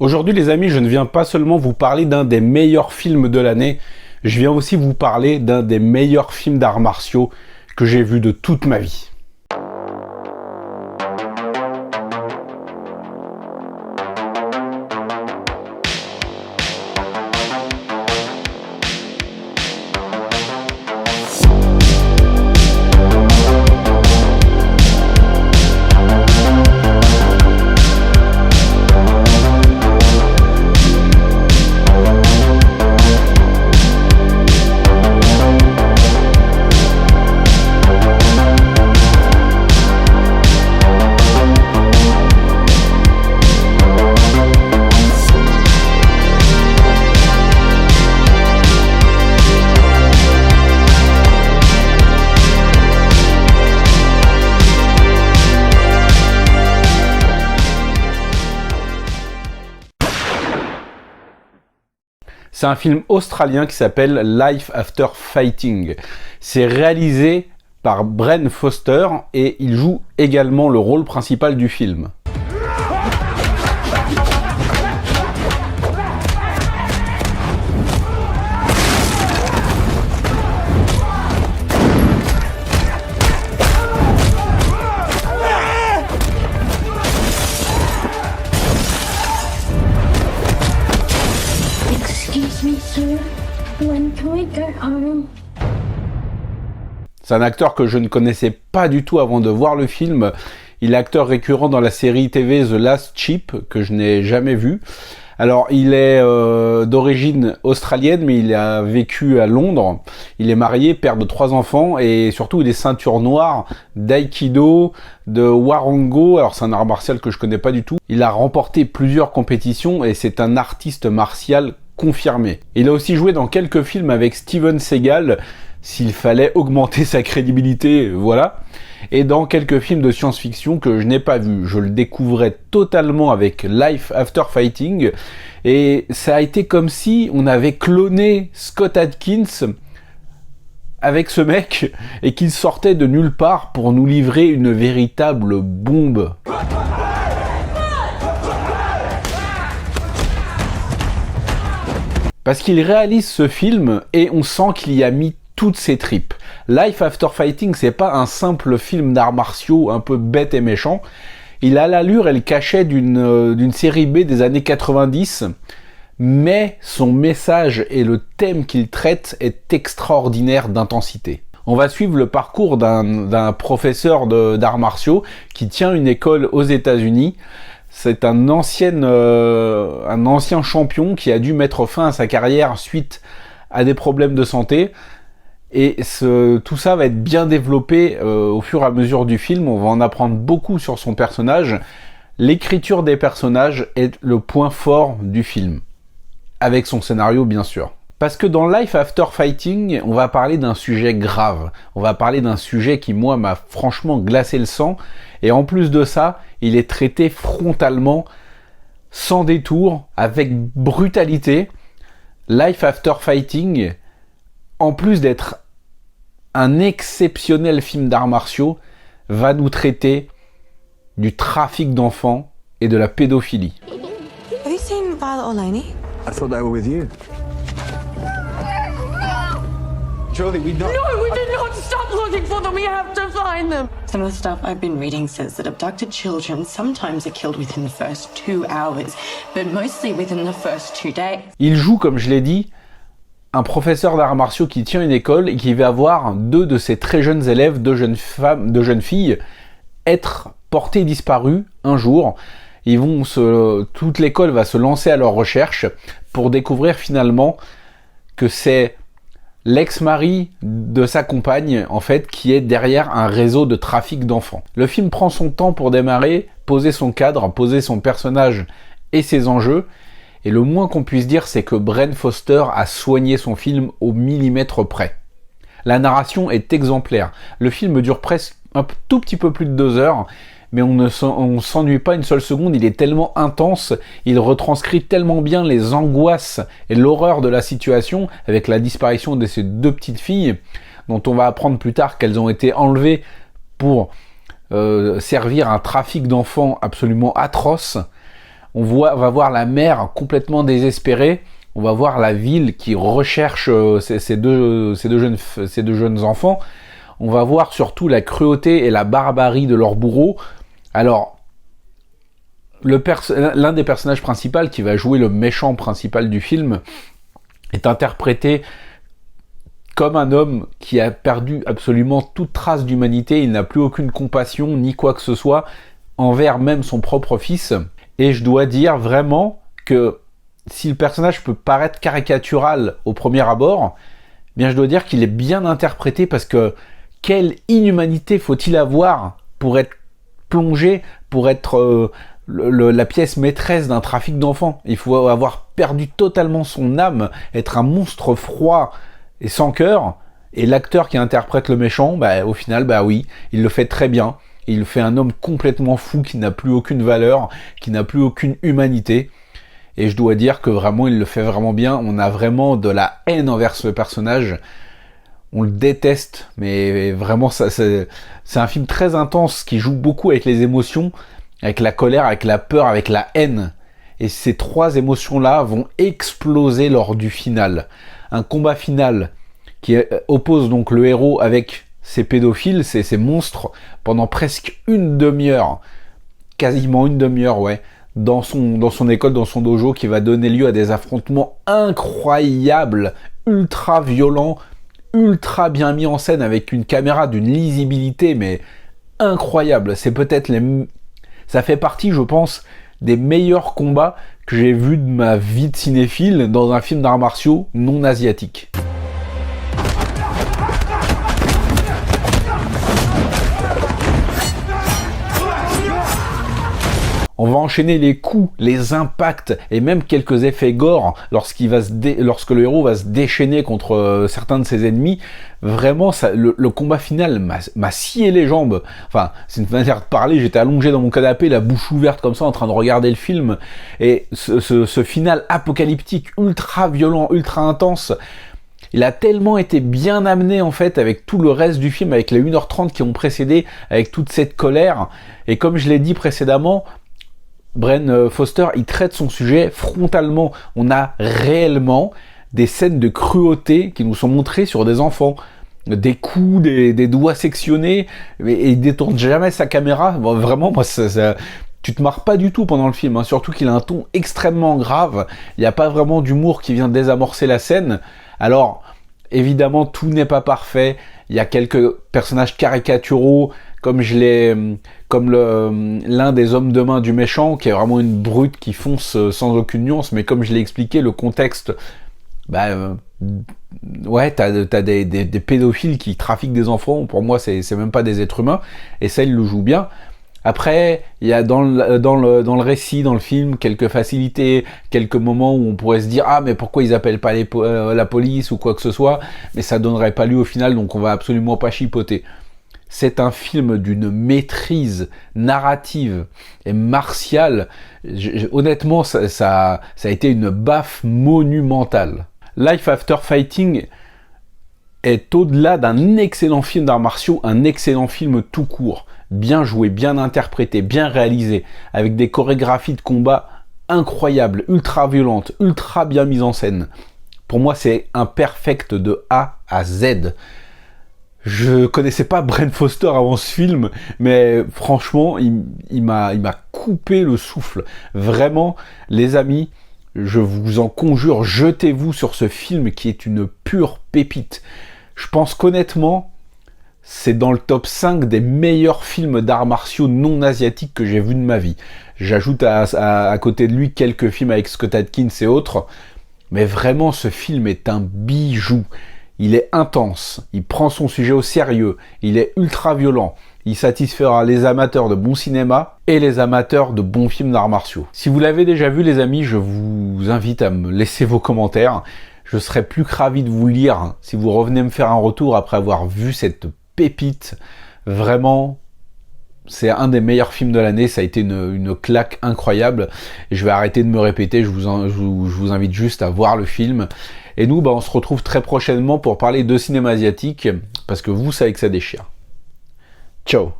Aujourd'hui les amis, je ne viens pas seulement vous parler d'un des meilleurs films de l'année, je viens aussi vous parler d'un des meilleurs films d'arts martiaux que j'ai vu de toute ma vie. C'est un film australien qui s'appelle Life After Fighting. C'est réalisé par Ben Foster et il joue également le rôle principal du film. C'est un acteur que je ne connaissais pas du tout avant de voir le film. Il est acteur récurrent dans la série TV The Last Ship, que je n'ai jamais vu. Alors, il est d'origine australienne, mais il a vécu à Londres. Il est marié, père de 3 enfants, et surtout, il est ceinture noire d'aïkido, de warango. Alors, c'est un art martial que je connais pas du tout. Il a remporté plusieurs compétitions, et c'est un artiste martial confirmé. Il a aussi joué dans quelques films avec Steven Seagal, s'il fallait augmenter sa crédibilité, voilà. Et dans quelques films de science-fiction que je n'ai pas vus. Je le découvrais totalement avec Life After Fighting. Et ça a été comme si on avait cloné Scott Adkins avec ce mec et qu'il sortait de nulle part pour nous livrer une véritable bombe. Parce qu'il réalise ce film et on sent qu'il y a mis toutes ses tripes. Life After Fighting, c'est pas un simple film d'arts martiaux un peu bête et méchant. Il a l'allure et le cachet d'une série B des années 90, mais son message et le thème qu'il traite est extraordinaire d'intensité. On va suivre le parcours d'un professeur d'arts martiaux qui tient une école aux États-Unis. C'est un ancien champion qui a dû mettre fin à sa carrière suite à des problèmes de santé. Et tout ça va être bien développé au fur et à mesure du film. On va en apprendre beaucoup sur son personnage. L'écriture des personnages est le point fort du film. Avec son scénario, bien sûr. Parce que dans Life After Fighting, on va parler d'un sujet grave. On va parler d'un sujet qui, moi, m'a franchement glacé le sang. Et en plus de ça, il est traité frontalement, sans détour, avec brutalité. Life After Fighting, en plus d'être un exceptionnel film d'arts martiaux, va nous traiter du trafic d'enfants et de la pédophilie. Have you seen Violet or Lainey? I thought they were with you. Jolie, we don't... No, we did not stop looking for them. We have to find them. Some of the stuff I've been reading says that abducted children sometimes are killed within the first 2 hours, but mostly within the first 2 days. Il joue, comme je l'ai dit, un professeur d'arts martiaux qui tient une école et qui va voir 2 de ses très jeunes élèves, 2 jeunes femmes, 2 jeunes filles, être portées disparues un jour. Toute l'école va se lancer à leur recherche pour découvrir finalement que c'est l'ex-mari de sa compagne, en fait, qui est derrière un réseau de trafic d'enfants. Le film prend son temps pour démarrer, poser son cadre, poser son personnage et ses enjeux. Et le moins qu'on puisse dire, c'est que Ben Foster a soigné son film au millimètre près. La narration est exemplaire. Le film dure presque un tout petit peu plus de 2 heures, mais on ne s'ennuie pas une seule seconde. Il est tellement intense, il retranscrit tellement bien les angoisses et l'horreur de la situation, avec la disparition de ces 2 petites filles, dont on va apprendre plus tard qu'elles ont été enlevées pour servir un trafic d'enfants absolument atroce. va voir la mère complètement désespérée. On va voir la ville qui recherche ces deux jeunes enfants. On va voir surtout la cruauté et la barbarie de leur bourreau. Alors, l'un des personnages principaux qui va jouer le méchant principal du film est interprété comme un homme qui a perdu absolument toute trace d'humanité. Il n'a plus aucune compassion ni quoi que ce soit envers même son propre fils. Et je dois dire vraiment que si le personnage peut paraître caricatural au premier abord, eh bien je dois dire qu'il est bien interprété, parce que quelle inhumanité faut-il avoir pour être plongé, pour être la pièce maîtresse d'un trafic d'enfants. Il faut avoir perdu totalement son âme, être un monstre froid et sans cœur. Et l'acteur qui interprète le méchant, au final, oui, il le fait très bien. Il fait un homme complètement fou, qui n'a plus aucune valeur, qui n'a plus aucune humanité. Et je dois dire que vraiment, il le fait vraiment bien. On a vraiment de la haine envers ce personnage. On le déteste, mais vraiment, c'est un film très intense qui joue beaucoup avec les émotions, avec la colère, avec la peur, avec la haine. Et ces trois émotions-là vont exploser lors du final. Un combat final qui oppose donc le héros avec ces pédophiles, ces monstres, pendant presque une demi-heure, quasiment une demi-heure, ouais, dans son école, dans son dojo, qui va donner lieu à des affrontements incroyables, ultra violents, ultra bien mis en scène, avec une caméra d'une lisibilité mais incroyable. C'est peut-être ça fait partie, je pense, des meilleurs combats que j'ai vus de ma vie de cinéphile dans un film d'arts martiaux non asiatique. On va enchaîner les coups, les impacts et même quelques effets gore lorsque le héros va se déchaîner contre certains de ses ennemis. Vraiment, le combat final m'a scié les jambes. Enfin, c'est une manière de parler. J'étais allongé dans mon canapé, la bouche ouverte comme ça, en train de regarder le film. Et ce final apocalyptique, ultra violent, ultra intense, il a tellement été bien amené en fait avec tout le reste du film, avec les 1h30 qui ont précédé, avec toute cette colère. Et comme je l'ai dit précédemment, Bren Foster, il traite son sujet frontalement. On a réellement des scènes de cruauté qui nous sont montrées sur des enfants. Des coups, des doigts sectionnés, et il détourne jamais sa caméra. Bon, vraiment, moi, tu te marres pas du tout pendant le film, hein. Surtout qu'il a un ton extrêmement grave. Il n'y a pas vraiment d'humour qui vient désamorcer la scène. Alors, évidemment, tout n'est pas parfait. Il y a quelques personnages caricaturaux, comme l'un des hommes de main du méchant, qui est vraiment une brute qui fonce sans aucune nuance, mais comme je l'ai expliqué, le contexte, ouais, t'as des pédophiles qui trafiquent des enfants. Pour moi, c'est même pas des êtres humains, et ça, il le joue bien. Après, il y a dans le récit, dans le film, quelques facilités, quelques moments où on pourrait se dire « Ah, mais pourquoi ils appellent pas la police ou quoi que ce soit ?» Mais ça donnerait pas lieu au final, donc on va absolument pas chipoter. C'est un film d'une maîtrise narrative et martiale. Honnêtement, ça a été une baffe monumentale. Life After Fighting est au-delà d'un excellent film d'arts martiaux, un excellent film tout court. Bien joué, bien interprété, bien réalisé, avec des chorégraphies de combat incroyables, ultra violentes, ultra bien mises en scène. Pour moi, c'est un perfect de A à Z. Je connaissais pas Bren Foster avant ce film, mais franchement, il m'a coupé le souffle. Vraiment, les amis, je vous en conjure, jetez-vous sur ce film qui est une pure pépite. Je pense qu'honnêtement, c'est dans le top 5 des meilleurs films d'arts martiaux non asiatiques que j'ai vus de ma vie. J'ajoute à côté de lui quelques films avec Scott Adkins et autres, mais vraiment ce film est un bijou. Il est intense, il prend son sujet au sérieux, il est ultra violent, il satisfera les amateurs de bon cinéma et les amateurs de bons films d'arts martiaux. Si vous l'avez déjà vu les amis, je vous invite à me laisser vos commentaires. Je serais plus que ravi de vous lire si vous revenez me faire un retour après avoir vu cette pépite. Vraiment, c'est un des meilleurs films de l'année, ça a été une claque incroyable. Et je vais arrêter de me répéter, je vous invite juste à voir le film. Et nous, on se retrouve très prochainement pour parler de cinéma asiatique, parce que vous savez que ça déchire. Ciao.